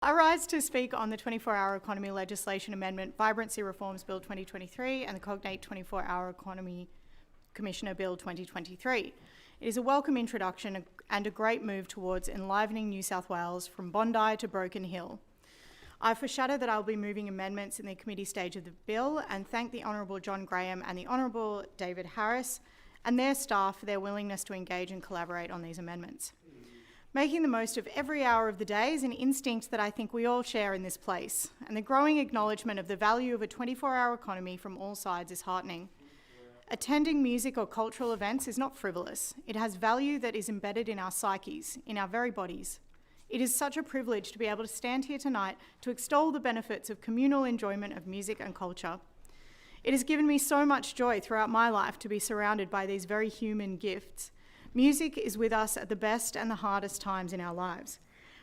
I rise to speak on the 24-Hour Economy Legislation Amendment, Vibrancy Reforms Bill 2023 and the Cognate 24-Hour Economy Commissioner Bill 2023. It is a welcome introduction and a great move towards enlivening New South Wales from Bondi to Broken Hill. I foreshadow that I will be moving amendments in the committee stage of the bill and thank the Honourable John Graham and the Honourable David Harris and their staff for their willingness to engage and collaborate on these amendments. Making the most of every hour of the day is an instinct that I think we all share in this place, and the growing acknowledgement of the value of a 24-hour economy from all sides is heartening. Attending music or cultural events is not frivolous. It has value that is embedded in our psyches, in our very bodies. It is such a privilege to be able to stand here tonight to extol the benefits of communal enjoyment of music and culture. It has given me so much joy throughout my life to be surrounded by these very human gifts. Music is with us at the best and the hardest times in our lives.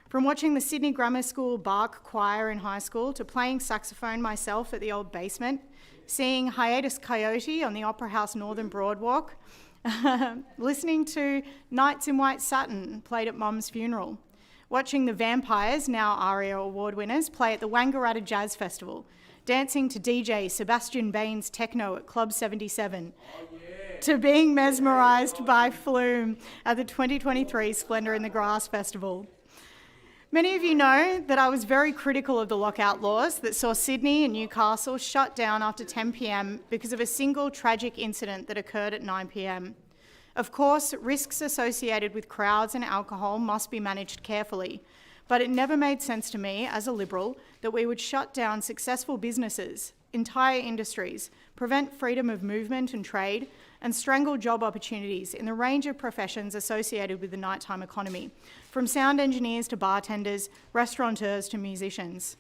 From watching the Sydney Grammar School Bark Choir in high school to playing saxophone myself at the old basement, seeing Hiatus Coyote on the Opera House Northern Broadwalk, listening to Nights in White Satin played at Mum's funeral, watching the Vampires, now ARIA Award winners, play at the Wangaratta Jazz Festival, dancing to DJ Sebastian Bain's techno at Club 77, to being mesmerised by Flume at the 2023 Splendour in the Grass Festival. Many of you know that I was very critical of the lockout laws that saw Sydney and Newcastle shut down after 10 p.m. because of a single tragic incident that occurred at 9 p.m. Of course, risks associated with crowds and alcohol must be managed carefully, but it never made sense to me as a Liberal that we would shut down successful businesses, entire industries, prevent freedom of movement and trade, and strangle job opportunities in the range of professions associated with the nighttime economy, from sound engineers to bartenders, restaurateurs to musicians.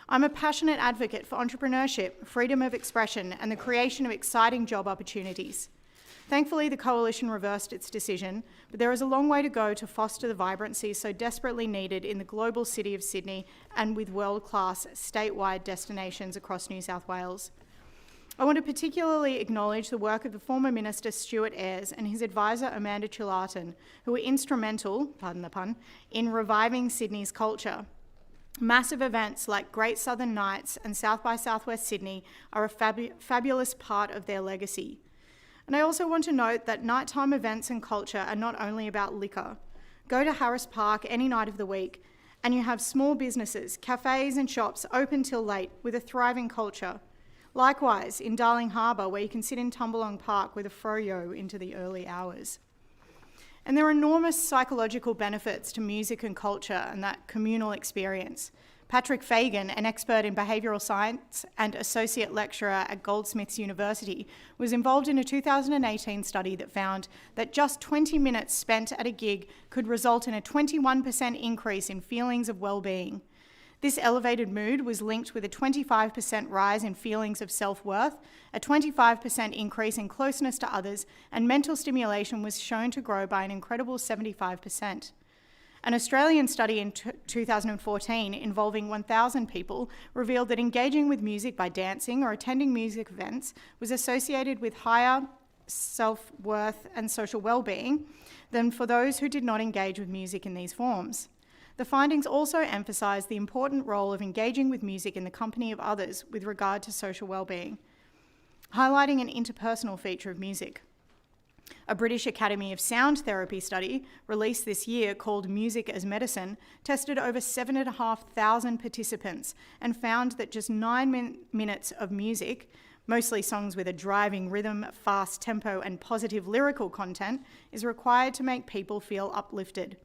I'm a passionate advocate for entrepreneurship, freedom of expression, and the creation of exciting job opportunities. Thankfully, the Coalition reversed its decision, but there is a long way to go to foster the vibrancy so desperately needed in the global city of Sydney and with world-class statewide destinations across New South Wales. I want to particularly acknowledge the work of the former Minister Stuart Ayres and his advisor Amanda Chillarton, who were instrumental, pardon the pun, in reviving Sydney's culture. Massive events like Great Southern Nights and South by Southwest Sydney are a fabulous part of their legacy. And I also want to note that nighttime events and culture are not only about liquor. Go to Harris Park any night of the week and you have small businesses, cafes and shops open till late with a thriving culture. Likewise, in Darling Harbour, where you can sit in Tumbalong Park with a froyo into the early hours. And there are enormous psychological benefits to music and culture and that communal experience. Patrick Fagan, an expert in behavioural science and associate lecturer at Goldsmiths University, was involved in a 2018 study that found that just 20 minutes spent at a gig could result in a 21% increase in feelings of well-being. This elevated mood was linked with a 25% rise in feelings of self-worth, a 25% increase in closeness to others, and mental stimulation was shown to grow by an incredible 75%. An Australian study in 2014 involving 1,000 people revealed that engaging with music by dancing or attending music events was associated with higher self-worth and social well-being than for those who did not engage with music in these forms. The findings also emphasised the important role of engaging with music in the company of others with regard to social well-being, highlighting an interpersonal feature of music. A British Academy of Sound Therapy study released this year called Music as Medicine tested over 7,500 participants and found that just 9 minutes of music, mostly songs with a driving rhythm, fast tempo and positive lyrical content, is required to make people feel uplifted.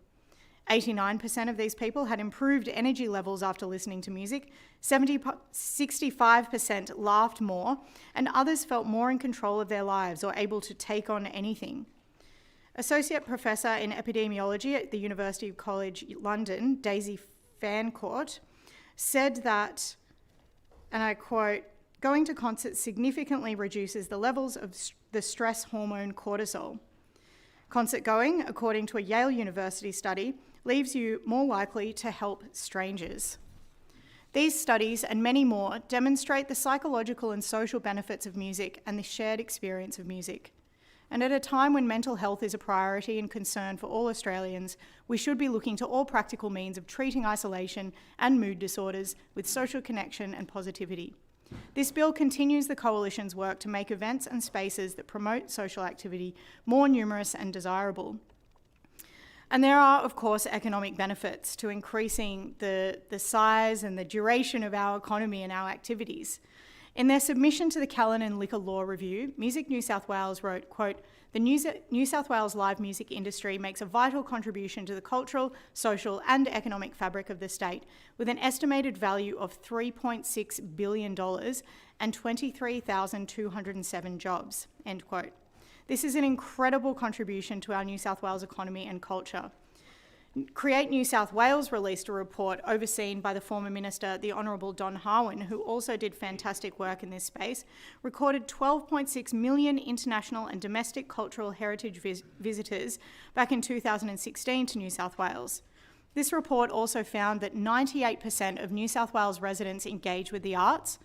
89% of these people had improved energy levels after listening to music, 65% laughed more, and others felt more in control of their lives or able to take on anything. Associate Professor in Epidemiology at the University College London, Daisy Fancourt, said that, and I quote, "Going to concerts significantly reduces the levels of the stress hormone cortisol. Concert going, according to a Yale University study, leaves you more likely to help strangers." These studies and many more demonstrate the psychological and social benefits of music and the shared experience of music. And at a time when mental health is a priority and concern for all Australians, we should be looking to all practical means of treating isolation and mood disorders with social connection and positivity. This bill continues the Coalition's work to make events and spaces that promote social activity more numerous and desirable. And there are, of course, economic benefits to increasing the size and the duration of our economy and our activities. In their submission to the Callanan Liquor Law Review, Music New South Wales wrote, quote, "The New South Wales live music industry makes a vital contribution to the cultural, social and economic fabric of the state, with an estimated value of $3.6 billion and 23,207 jobs," end quote. This is an incredible contribution to our New South Wales economy and culture. Create New South Wales released a report overseen by the former Minister, the Honourable Don Harwin, who also did fantastic work in this space, recorded 12.6 million international and domestic cultural heritage visitors back in 2016 to New South Wales. This report also found that 98% of New South Wales residents engage with the arts.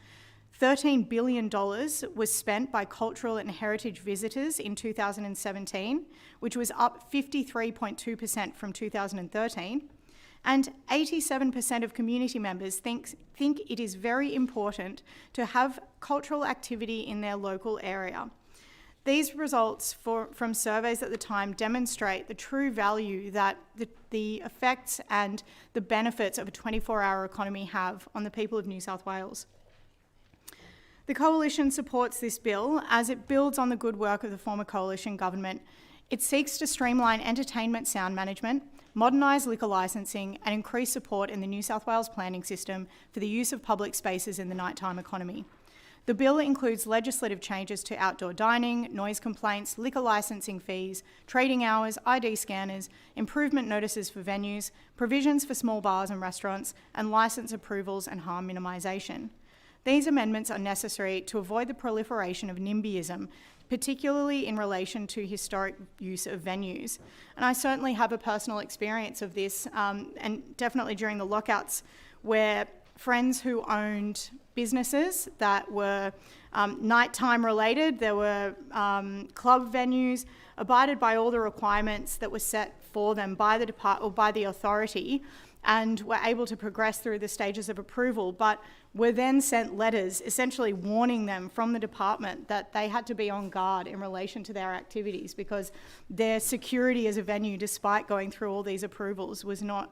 $13 billion was spent by cultural and heritage visitors in 2017, which was up 53.2% from 2013. And 87% of community members think it is very important to have cultural activity in their local area. These results from surveys at the time demonstrate the true value that the effects and the benefits of a 24-hour economy have on the people of New South Wales. The Coalition supports this bill as it builds on the good work of the former Coalition government. It seeks to streamline entertainment sound management, modernise liquor licensing and increase support in the New South Wales planning system for the use of public spaces in the nighttime economy. The bill includes legislative changes to outdoor dining, noise complaints, liquor licensing fees, trading hours, ID scanners, improvement notices for venues, provisions for small bars and restaurants, and licence approvals and harm minimisation. These amendments are necessary to avoid the proliferation of NIMBYism, particularly in relation to historic use of venues. And I certainly have a personal experience of this, and definitely during the lockouts, where friends who owned businesses that were nighttime related, there were club venues, abided by all the requirements that were set for them by the department or by the authority, and were able to progress through the stages of approval, but were then sent letters essentially warning them from the department that they had to be on guard in relation to their activities because their security as a venue, despite going through all these approvals, was not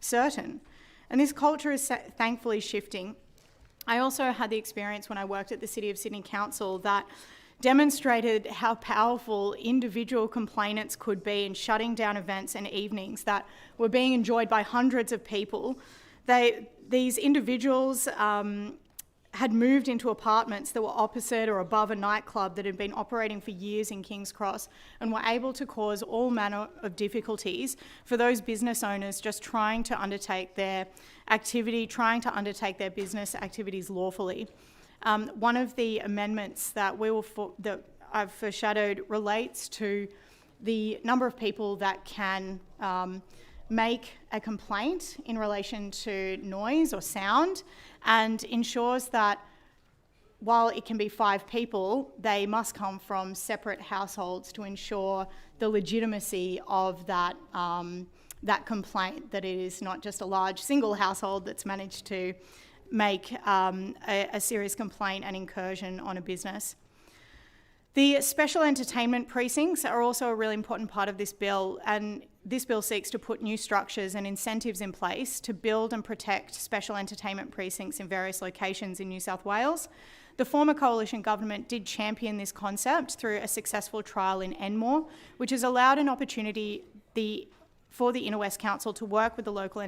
certain. And this culture is thankfully shifting. I also had the experience when I worked at the City of Sydney Council that demonstrated how powerful individual complainants could be in shutting down events and evenings that were being enjoyed by hundreds of people. These individuals had moved into apartments that were opposite or above a nightclub that had been operating for years in King's Cross and were able to cause all manner of difficulties for those business owners just trying to undertake their activity, trying to undertake their business activities lawfully. One of the amendments that that I've foreshadowed relates to the number of people that can make a complaint in relation to noise or sound, and ensures that while it can be 5 people, they must come from separate households to ensure the legitimacy of that complaint, that it is not just a large single household that's managed to make a serious complaint and incursion on a business. The special entertainment precincts are also a really important part of this bill, and this bill seeks to put new structures and incentives in place to build and protect special entertainment precincts in various locations in New South Wales. The former Coalition government did champion this concept through a successful trial in Enmore, which has allowed an opportunity for the Inner West Council to work with the local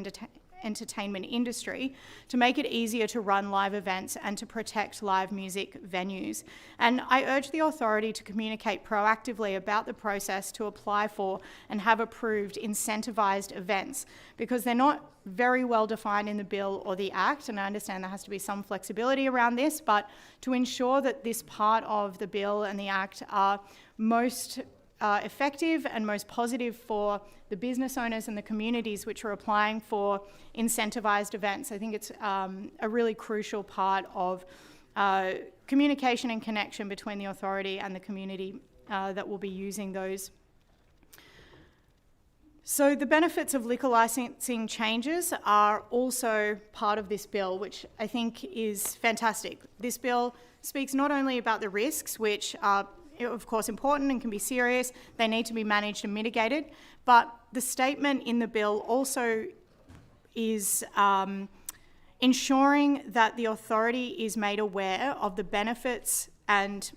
entertainment industry to make it easier to run live events and to protect live music venues. And I urge the authority to communicate proactively about the process to apply for and have approved incentivised events, because they're not very well defined in the bill or the Act, and I understand there has to be some flexibility around this, but to ensure that this part of the bill and the Act are most effective and most positive for the business owners and the communities which are applying for incentivised events. I think it's a really crucial part of communication and connection between the authority and the community that will be using those. So the benefits of liquor licensing changes are also part of this bill, which I think is fantastic. This bill speaks not only about the risks, which are of course important and can be serious, they need to be managed and mitigated, but the statement in the bill also is ensuring that the authority is made aware of the benefits and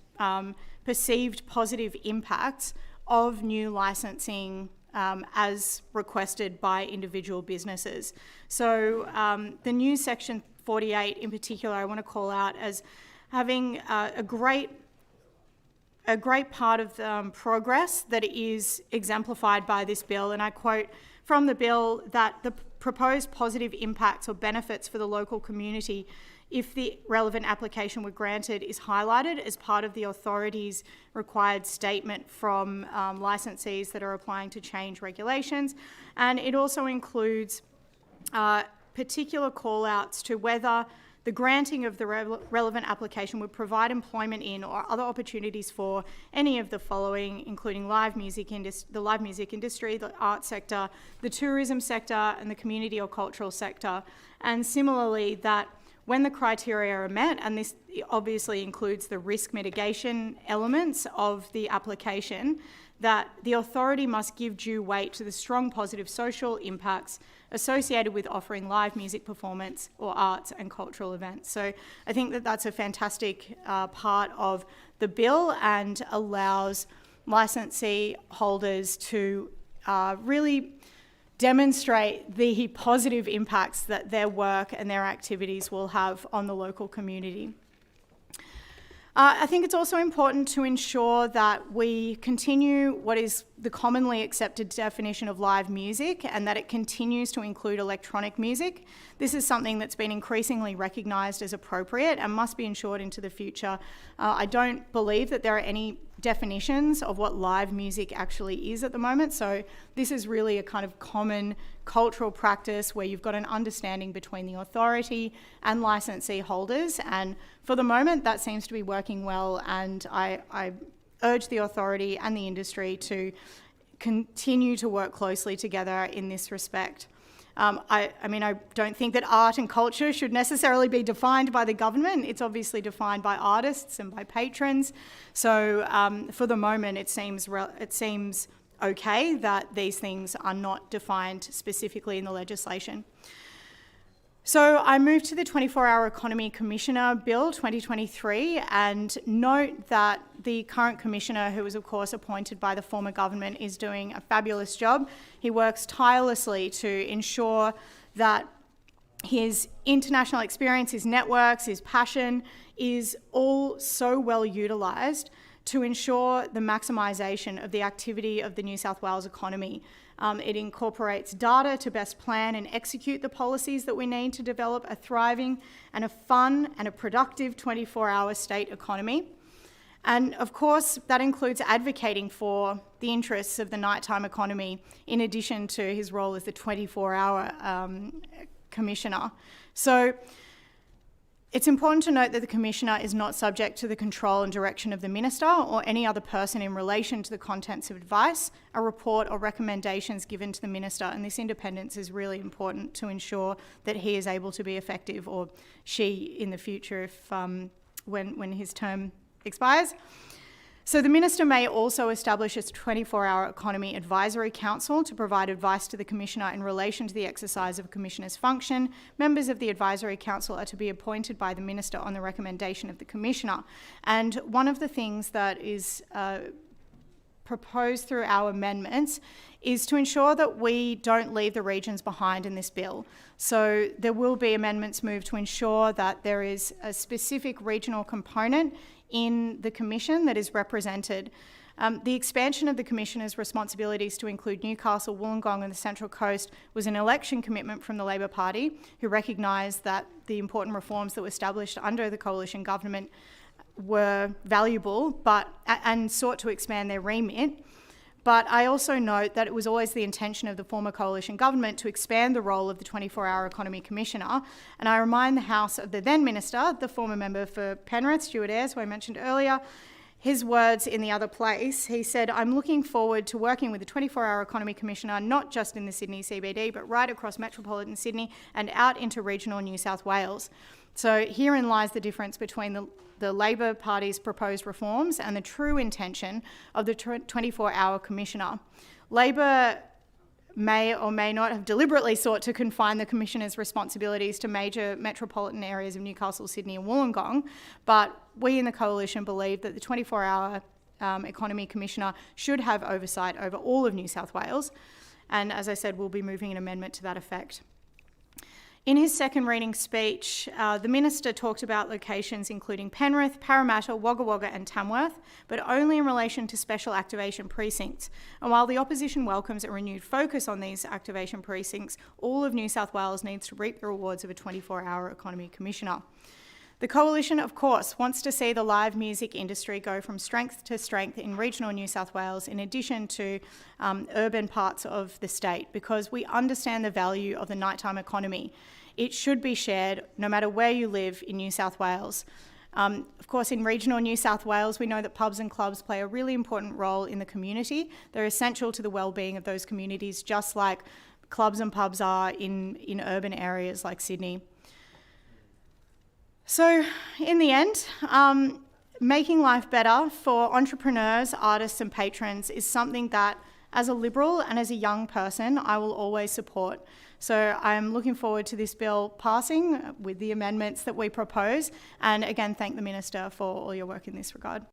perceived positive impacts of new licensing as requested by individual businesses. So the new Section 48 in particular, I want to call out as having a great part of progress that is exemplified by this bill. And I quote from the bill that the proposed positive impacts or benefits for the local community, if the relevant application were granted, is highlighted as part of the authority's required statement from licensees that are applying to change regulations. And it also includes particular call-outs to whether the granting of the relevant application would provide employment in or other opportunities for any of the following, including the live music industry, the art sector, the tourism sector, and the community or cultural sector. And similarly, that when the criteria are met, and this obviously includes the risk mitigation elements of the application, that the authority must give due weight to the strong positive social impacts associated with offering live music performance or arts and cultural events. So I think that that's a fantastic part of the bill and allows licensee holders to really demonstrate the positive impacts that their work and their activities will have on the local community. I think it's also important to ensure that we continue what is the commonly accepted definition of live music and that it continues to include electronic music. This is something that's been increasingly recognised as appropriate and must be ensured into the future. I don't believe that there are any definitions of what live music actually is at the moment, so this is really a kind of common cultural practice where you've got an understanding between the authority and licensee holders, and for the moment that seems to be working well, and I urge the authority and the industry to continue to work closely together in this respect. I mean, I don't think that art and culture should necessarily be defined by the government. It's obviously defined by artists and by patrons. So for the moment, it seems okay that these things are not defined specifically in the legislation. So I moved to the 24-Hour Economy Commissioner Bill 2023 and note that the current Commissioner, who was of course appointed by the former government, is doing a fabulous job. He works tirelessly to ensure that his international experience, his networks, his passion is all so well utilised to ensure the maximisation of the activity of the New South Wales economy. It incorporates data to best plan and execute the policies that we need to develop a thriving and a fun and a productive 24-hour state economy. And of course, that includes advocating for the interests of the nighttime economy in addition to his role as the 24-hour commissioner. So it's important to note that the Commissioner is not subject to the control and direction of the Minister or any other person in relation to the contents of advice, a report or recommendations given to the Minister, and this independence is really important to ensure that he is able to be effective, or she in the future if when his term expires. So the Minister may also establish a 24-hour Economy Advisory Council to provide advice to the Commissioner in relation to the exercise of a Commissioner's function. Members of the Advisory Council are to be appointed by the Minister on the recommendation of the Commissioner. And one of the things that is proposed through our amendments is to ensure that we don't leave the regions behind in this bill. So there will be amendments moved to ensure that there is a specific regional component in the Commission that is represented. The expansion of the Commissioner's responsibilities to include Newcastle, Wollongong and the Central Coast was an election commitment from the Labor Party, who recognised that the important reforms that were established under the coalition government were valuable and sought to expand their remit. But I also note that it was always the intention of the former coalition government to expand the role of the 24-Hour Economy Commissioner. And I remind the House of the then Minister, the former member for Penrith, Stuart Ayres, who I mentioned earlier, his words in the other place, he said, "I'm looking forward to working with the 24-Hour Economy Commissioner, not just in the Sydney CBD, but right across metropolitan Sydney and out into regional New South Wales." So herein lies the difference between the Labor Party's proposed reforms and the true intention of the 24-Hour Commissioner. Labor may or may not have deliberately sought to confine the Commissioner's responsibilities to major metropolitan areas of Newcastle, Sydney and Wollongong, but we in the Coalition believe that the 24-Hour Economy Commissioner should have oversight over all of New South Wales, and as I said, we'll be moving an amendment to that effect. In his second reading speech, the Minister talked about locations including Penrith, Parramatta, Wagga Wagga and Tamworth, but only in relation to special activation precincts. And while the opposition welcomes a renewed focus on these activation precincts, all of New South Wales needs to reap the rewards of a 24-Hour Economy Commissioner. The Coalition, of course, wants to see the live music industry go from strength to strength in regional New South Wales, in addition to urban parts of the state, because we understand the value of the nighttime economy. It should be shared no matter where you live in New South Wales. Of course, in regional New South Wales, we know that pubs and clubs play a really important role in the community. They're essential to the well-being of those communities, just like clubs and pubs are in urban areas like Sydney. So, in the end, making life better for entrepreneurs, artists and patrons is something that, as a Liberal and as a young person, I will always support. So I'm looking forward to this bill passing with the amendments that we propose, and again, thank the Minister for all your work in this regard.